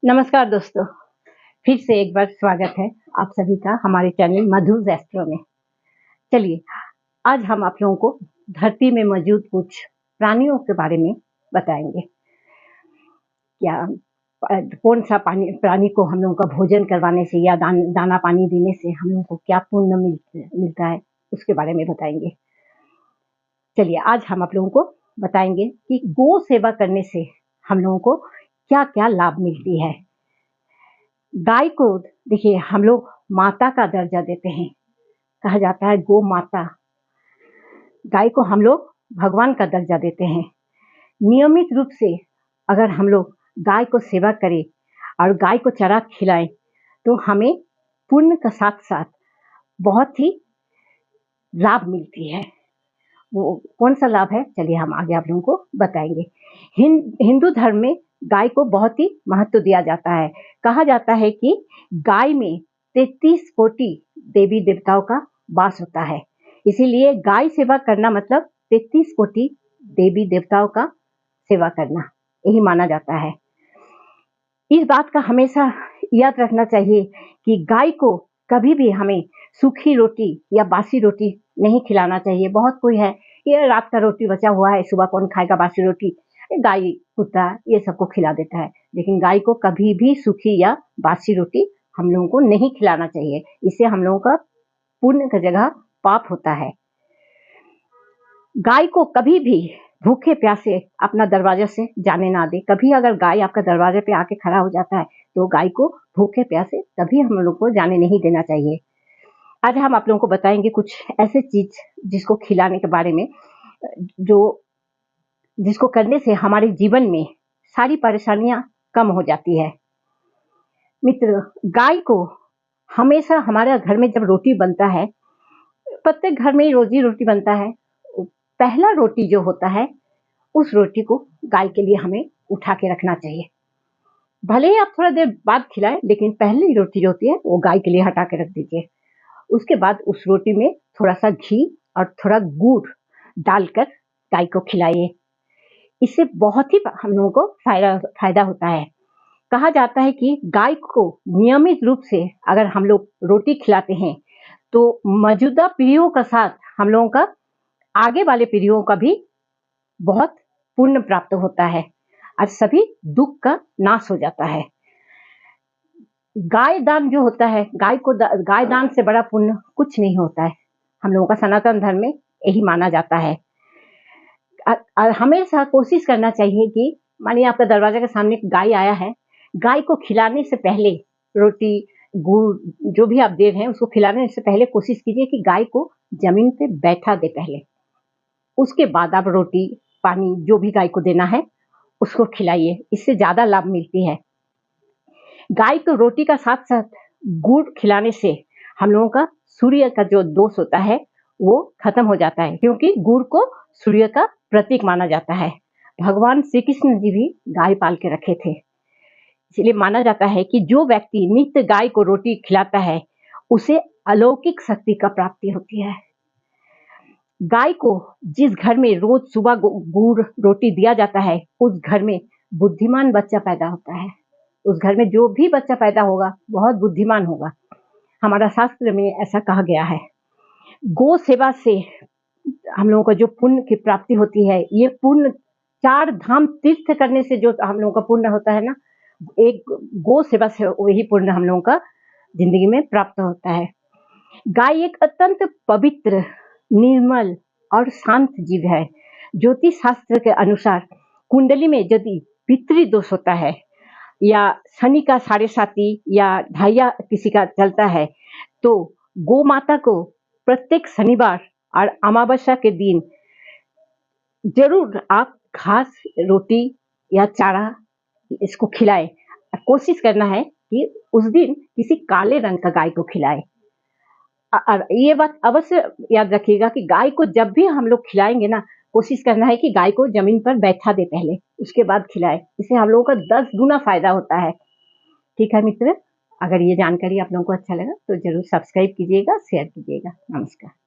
नमस्कार दोस्तों, फिर से एक बार स्वागत है आप सभी का हमारे चैनल मधुज एस्ट्रो में। चलिए, आज हम आप लोगों को धरती में मौजूद कुछ प्राणियों के बारे में बताएंगे। क्या कौन सा प्राणी को हम लोगों का भोजन करवाने से या दाना पानी देने से हम लोगों को क्या पुण्य मिलता है, उसके बारे में बताएंगे। चलिए, आज हम आप लोगों को बताएंगे कि गौ सेवा करने से हम लोगों को क्या क्या लाभ मिलती है। गाय को देखिए, हम लोग माता का दर्जा देते हैं, कहा जाता है गौ माता। गाय को हम लोग भगवान का दर्जा देते हैं। नियमित रूप से अगर हम लोग गाय को सेवा करें और गाय को चारा खिलाएं तो हमें पुण्य का साथ साथ बहुत ही लाभ मिलती है। वो कौन सा लाभ है, चलिए हम आगे आप लोगों को बताएंगे। हिंदू धर्म में गाय को बहुत ही महत्व दिया जाता है। कहा जाता है कि गाय में 33 कोटि देवी देवताओं का वास होता है, इसीलिए गाय सेवा करना मतलब 33 कोटि देवी देवताओं का सेवा करना, यही माना जाता है। इस बात का हमेशा याद रखना चाहिए कि गाय को कभी भी हमें सूखी रोटी या बासी रोटी नहीं खिलाना चाहिए। बहुत कोई है, ये रात का रोटी बचा हुआ है, सुबह कौन खाएगा बासी रोटी, गाय कुत्ता ये सबको खिला देता है। लेकिन गाय को कभी भी सूखी या बासी रोटी हम लोगों को नहीं खिलाना चाहिए। इससे हम लोगों का पुण्य की जगह पाप होता है। गाय को कभी भी भूखे प्यासे अपना दरवाजा से जाने ना दे। कभी अगर गाय आपका दरवाजे पे आके खड़ा हो जाता है तो गाय को भूखे प्यासे कभी हम लोग को जाने नहीं देना चाहिए। आज हम आप लोगों को बताएंगे कुछ ऐसे चीज जिसको खिलाने के बारे में, जिसको करने से हमारे जीवन में सारी परेशानियां कम हो जाती है। मित्र, गाय को हमेशा हमारे घर में जब रोटी बनता है, प्रत्येक घर में रोजी रोटी बनता है, पहला रोटी जो होता है उस रोटी को गाय के लिए हमें उठा के रखना चाहिए। भले ही आप थोड़ा देर बाद खिलाएं, लेकिन पहली रोटी जो होती है वो गाय के लिए हटा के रख दीजिए। उसके बाद उस रोटी में थोड़ा सा घी और थोड़ा गुड़ डालकर गाय को खिलाइए। इससे बहुत ही हम लोगों को फायदा होता है। कहा जाता है कि गाय को नियमित रूप से अगर हम लोग रोटी खिलाते हैं तो मौजूदा पीढ़ियों का साथ हम लोगों का आगे वाले पीढ़ियों का भी बहुत पुण्य प्राप्त होता है और सभी दुख का नाश हो जाता है। गाय दान जो होता है, गाय दान से बड़ा पुण्य कुछ नहीं होता है। हम लोगों का सनातन धर्म में यही माना जाता है। हमेशा कोशिश करना चाहिए कि मानिए आपका दरवाजा के सामने गाय आया है, गाय को खिलाने से पहले रोटी गुड़ जो भी आप दे रहे हैं उसको खिलाने से पहले कोशिश कीजिए कि गाय को जमीन पे बैठा दे पहले। उसके बाद आप रोटी पानी जो भी गाय को देना है उसको खिलाइए, इससे ज्यादा लाभ मिलती है। गाय को रोटी का साथ साथ गुड़ खिलाने से हम लोगों का सूर्य का जो दोष होता है वो खत्म हो जाता है, क्योंकि गुड़ को सूर्य का प्रतीक माना जाता है। भगवान श्री कृष्ण जी भी गाय पाल के रखे थे, इसलिए माना जाता है कि जो व्यक्ति नित्य गाय को रोटी खिलाता है उसे अलौकिक शक्ति का प्राप्ति होती है। गाय को जिस घर में रोज सुबह गुड़ रोटी दिया जाता है उस घर में बुद्धिमान बच्चा पैदा होता है। उस घर में जो भी बच्चा पैदा होगा बहुत बुद्धिमान होगा। हमारा शास्त्र में ऐसा कहा गया है। गौ सेवा से हम लोगों को जो पुण्य की प्राप्ति होती है, ये पुण्य 4 धाम तीर्थ करने से जो हम लोगों का पुण्य होता है ना, एक गौ सेवा से वही पुण्य हम लोगों का जिंदगी में प्राप्त होता है। गाय एक अत्यंत पवित्र, निर्मल और शांत जीव है। ज्योतिष शास्त्र के अनुसार कुंडली में यदि पितृदोष होता है या शनि का 7.5 या ढाइया किसी का चलता है तो गौ माता को प्रत्येक शनिवार और अमावस्या के दिन जरूर आप घास रोटी या चारा इसको खिलाएं। कोशिश करना है कि उस दिन किसी काले रंग का गाय को खिलाएं। ये बात अवश्य याद रखिएगा कि गाय को जब भी हम लोग खिलाएंगे ना, कोशिश करना है कि गाय को जमीन पर बैठा दे पहले, उसके बाद खिलाए। इससे हम लोगों का 10 गुना फायदा होता है। ठीक है मित्र, अगर ये जानकारी आप लोगों को अच्छा लगा तो जरूर सब्सक्राइब कीजिएगा, शेयर कीजिएगा। नमस्कार।